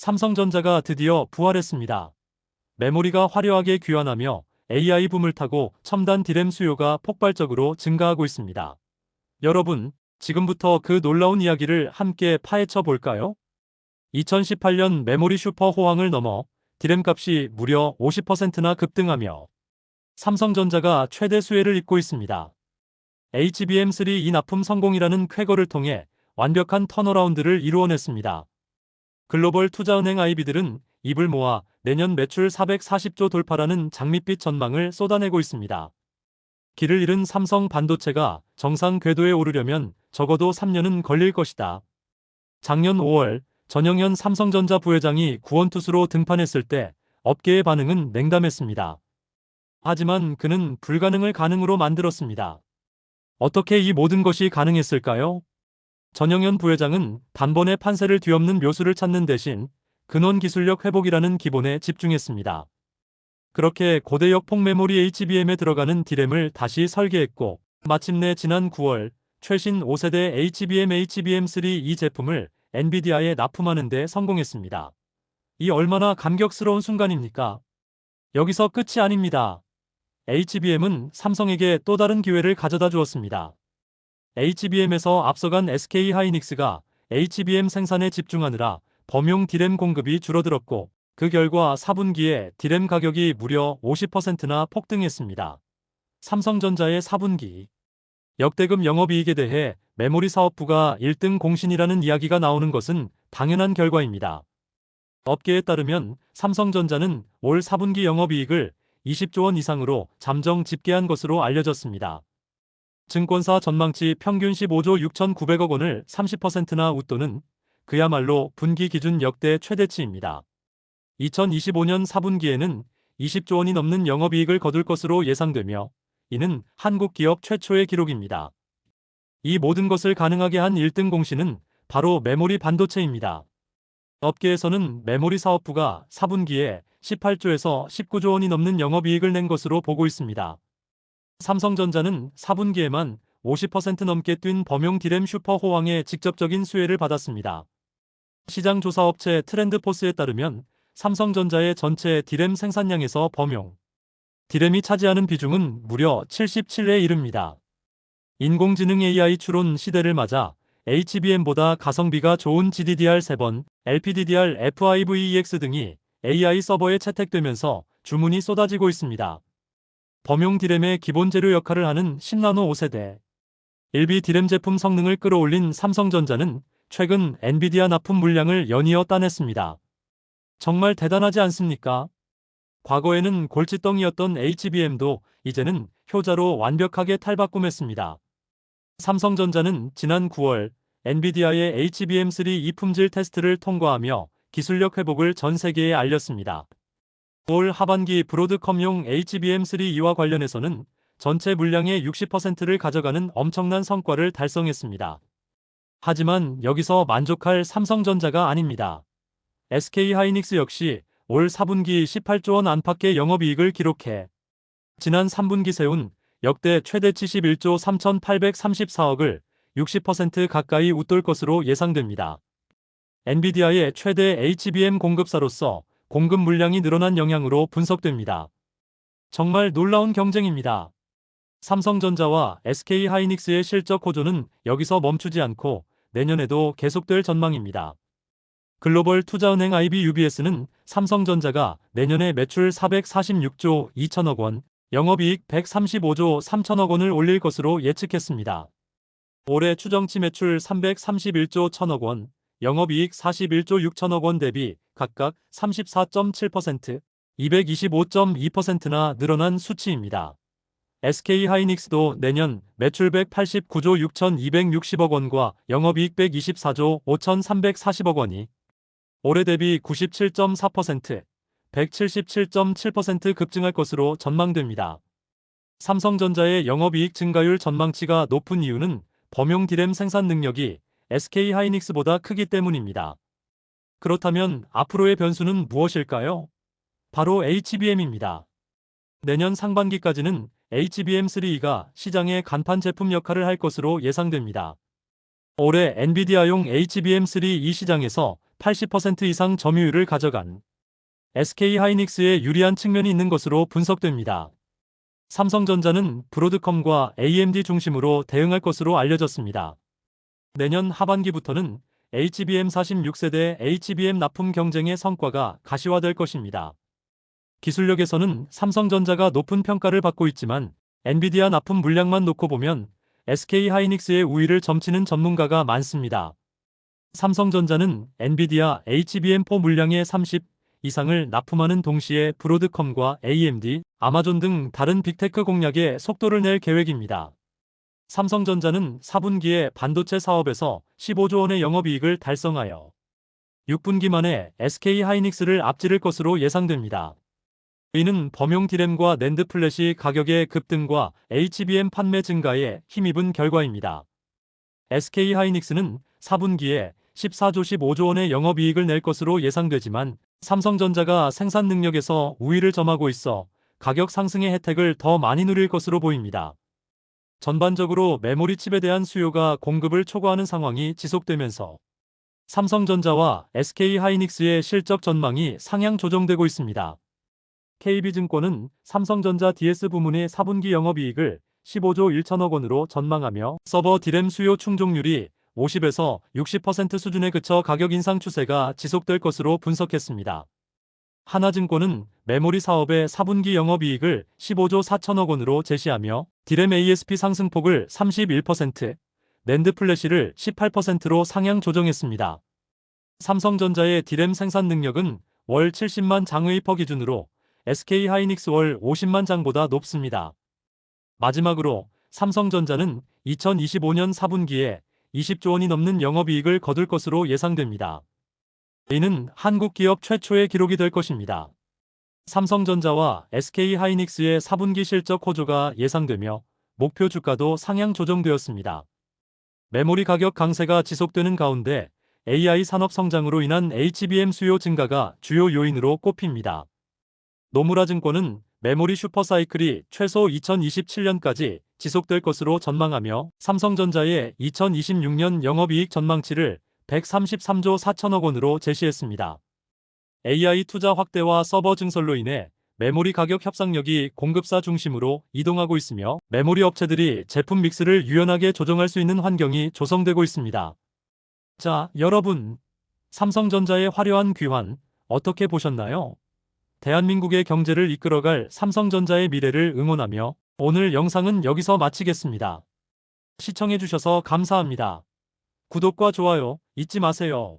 삼성전자가 드디어 부활했습니다. 메모리가 화려하게 귀환하며 AI 붐을 타고 첨단 D램 수요가 폭발적으로 증가하고 있습니다. 여러분, 지금부터 그 놀라운 이야기를 함께 파헤쳐 볼까요? 2018년 메모리 슈퍼 호황을 넘어 D램 값이 무려 50%나 급등하며 삼성전자가 최대 수혜를 입고 있습니다. HBM3 이 납품 성공이라는 쾌거를 통해 완벽한 턴어라운드를 이루어냈습니다. 글로벌 투자은행 IB들은 입을 모아 내년 매출 440조 돌파라는 장밋빛 전망을 쏟아내고 있습니다. 길을 잃은 삼성 반도체가 정상 궤도에 오르려면 적어도 3년은 걸릴 것이다. 작년 5월 전영현 삼성전자 부회장이 구원투수로 등판했을 때 업계의 반응은 냉담했습니다. 하지만 그는 불가능을 가능으로 만들었습니다. 어떻게 이 모든 것이 가능했을까요? 전영현 부회장은 단번에 판세를 뒤엎는 묘수를 찾는 대신 근원 기술력 회복이라는 기본에 집중했습니다. 그렇게 고대역 폭메모리 HBM에 들어가는 D램을 다시 설계했고 마침내 지난 9월 최신 5세대 HBM3 이 제품을 엔비디아에 납품하는 데 성공했습니다. 이 얼마나 감격스러운 순간입니까? 여기서 끝이 아닙니다. HBM은 삼성에게 또 다른 기회를 가져다 주었습니다. HBM에서 앞서간 SK하이닉스가 HBM 생산에 집중하느라 범용 D램 공급이 줄어들었고 그 결과 4분기에 D램 가격이 무려 50%나 폭등했습니다. 삼성전자의 4분기 역대급 영업이익에 대해 메모리 사업부가 1등 공신이라는 이야기가 나오는 것은 당연한 결과입니다. 업계에 따르면 삼성전자는 올 4분기 영업이익을 20조 원 이상으로 잠정 집계한 것으로 알려졌습니다. 증권사 전망치 평균 15조 6,900억 원을 30%나 웃도는 그야말로 분기 기준 역대 최대치입니다. 2025년 4분기에는 20조 원이 넘는 영업이익을 거둘 것으로 예상되며 이는 한국 기업 최초의 기록입니다. 이 모든 것을 가능하게 한 1등 공신은 바로 메모리 반도체입니다. 업계에서는 메모리 사업부가 4분기에 18조에서 19조 원이 넘는 영업이익을 낸 것으로 보고 있습니다. 삼성전자는 4분기에만 50% 넘게 뛴 범용 D램 슈퍼 호황의 직접적인 수혜를 받았습니다. 시장 조사업체 트렌드포스에 따르면 삼성전자의 전체 D램 생산량에서 범용 D램이 차지하는 비중은 무려 77에 이릅니다. 인공지능 AI 추론 시대를 맞아 HBM보다 가성비가 좋은 GDDR3, LPDDR, FIVEX 등이 AI 서버에 채택되면서 주문이 쏟아지고 있습니다. 범용 D램의 기본 재료 역할을 하는 10나노 5세대 1B D램 제품 성능을 끌어올린 삼성전자는 최근 엔비디아 납품 물량을 연이어 따냈습니다. 정말 대단하지 않습니까? 과거에는 골칫덩이였던 HBM도 이제는 효자로 완벽하게 탈바꿈했습니다. 삼성전자는 지난 9월 엔비디아의 HBM3 이품질 테스트를 통과하며 기술력 회복을 전 세계에 알렸습니다. 올 하반기 브로드컴용 HBM3E와 관련해서는 전체 물량의 60%를 가져가는 엄청난 성과를 달성했습니다. 하지만 여기서 만족할 삼성전자가 아닙니다. SK하이닉스 역시 올 4분기 18조 원 안팎의 영업이익을 기록해 지난 3분기 세운 역대 최대치 11조 3,834억을 60% 가까이 웃돌 것으로 예상됩니다. 엔비디아의 최대 HBM 공급사로서 공급 물량이 늘어난 영향으로 분석됩니다. 정말 놀라운 경쟁입니다. 삼성전자와 SK하이닉스의 실적 호조는 여기서 멈추지 않고 내년에도 계속될 전망입니다. 글로벌 투자은행 IB/UBS는 삼성전자가 내년에 매출 446조 2천억 원, 영업이익 135조 3천억 원을 올릴 것으로 예측했습니다. 올해 추정치 매출 331조 1천억 원, 영업이익 41조 6천억 원 대비 각각 34.7%, 225.2%나 늘어난 수치입니다. SK하이닉스도 내년 매출 189조 6,260억 원과 영업이익 124조 5,340억 원이 올해 대비 97.4%, 177.7% 급증할 것으로 전망됩니다. 삼성전자의 영업이익 증가율 전망치가 높은 이유는 범용 D램 생산 능력이 SK하이닉스보다 크기 때문입니다. 그렇다면 앞으로의 변수는 무엇일까요? 바로 HBM입니다. 내년 상반기까지는 HBM3가 시장의 간판 제품 역할을 할 것으로 예상됩니다. 올해 엔비디아용 HBM3 이 시장에서 80% 이상 점유율을 가져간 SK하이닉스에 유리한 측면이 있는 것으로 분석됩니다. 삼성전자는 브로드컴과 AMD 중심으로 대응할 것으로 알려졌습니다. 내년 하반기부터는 HBM46세대 HBM 납품 경쟁의 성과가 가시화될 것입니다. 기술력에서는 삼성전자가 높은 평가를 받고 있지만 엔비디아 납품 물량만 놓고 보면 SK하이닉스의 우위를 점치는 전문가가 많습니다. 삼성전자는 엔비디아 HBM4 물량의 30 이상을 납품하는 동시에 브로드컴과 AMD, 아마존 등 다른 빅테크 공략에 속도를 낼 계획입니다. 삼성전자는 4분기에 반도체 사업에서 15조 원의 영업이익을 달성하여 6분기 만에 SK하이닉스를 앞지를 것으로 예상됩니다. 이는 범용 D램과 낸드 플래시 가격의 급등과 HBM 판매 증가에 힘입은 결과입니다. SK하이닉스는 4분기에 14조 15조 원의 영업이익을 낼 것으로 예상되지만 삼성전자가 생산 능력에서 우위를 점하고 있어 가격 상승의 혜택을 더 많이 누릴 것으로 보입니다. 전반적으로 메모리 칩에 대한 수요가 공급을 초과하는 상황이 지속되면서 삼성전자와 SK하이닉스의 실적 전망이 상향 조정되고 있습니다. KB증권은 삼성전자 DS 부문의 4분기 영업이익을 15조 1천억 원으로 전망하며 서버 D램 수요 충족률이 50에서 60% 수준에 그쳐 가격 인상 추세가 지속될 것으로 분석했습니다. 하나증권은 메모리 사업의 4분기 영업이익을 15조 4천억 원으로 제시하며 D램 ASP 상승폭을 31%, 낸드 플래시를 18%로 상향 조정했습니다. 삼성전자의 D램 생산 능력은 월 70만 장의 퍼 기준으로 SK하이닉스 월 50만 장보다 높습니다. 마지막으로 삼성전자는 2025년 4분기에 20조 원이 넘는 영업이익을 거둘 것으로 예상됩니다. 이는 한국 기업 최초의 기록이 될 것입니다. 삼성전자와 SK하이닉스의 4분기 실적 호조가 예상되며 목표 주가도 상향 조정되었습니다. 메모리 가격 강세가 지속되는 가운데 AI 산업 성장으로 인한 HBM 수요 증가가 주요 요인으로 꼽힙니다. 노무라증권은 메모리 슈퍼사이클이 최소 2027년까지 지속될 것으로 전망하며 삼성전자의 2026년 영업이익 전망치를 133조 4천억 원으로 제시했습니다. AI 투자 확대와 서버 증설로 인해 메모리 가격 협상력이 공급사 중심으로 이동하고 있으며 메모리 업체들이 제품 믹스를 유연하게 조정할 수 있는 환경이 조성되고 있습니다. 자, 여러분, 삼성전자의 화려한 귀환 어떻게 보셨나요? 대한민국의 경제를 이끌어갈 삼성전자의 미래를 응원하며 오늘 영상은 여기서 마치겠습니다. 시청해주셔서 감사합니다. 구독과 좋아요 잊지 마세요.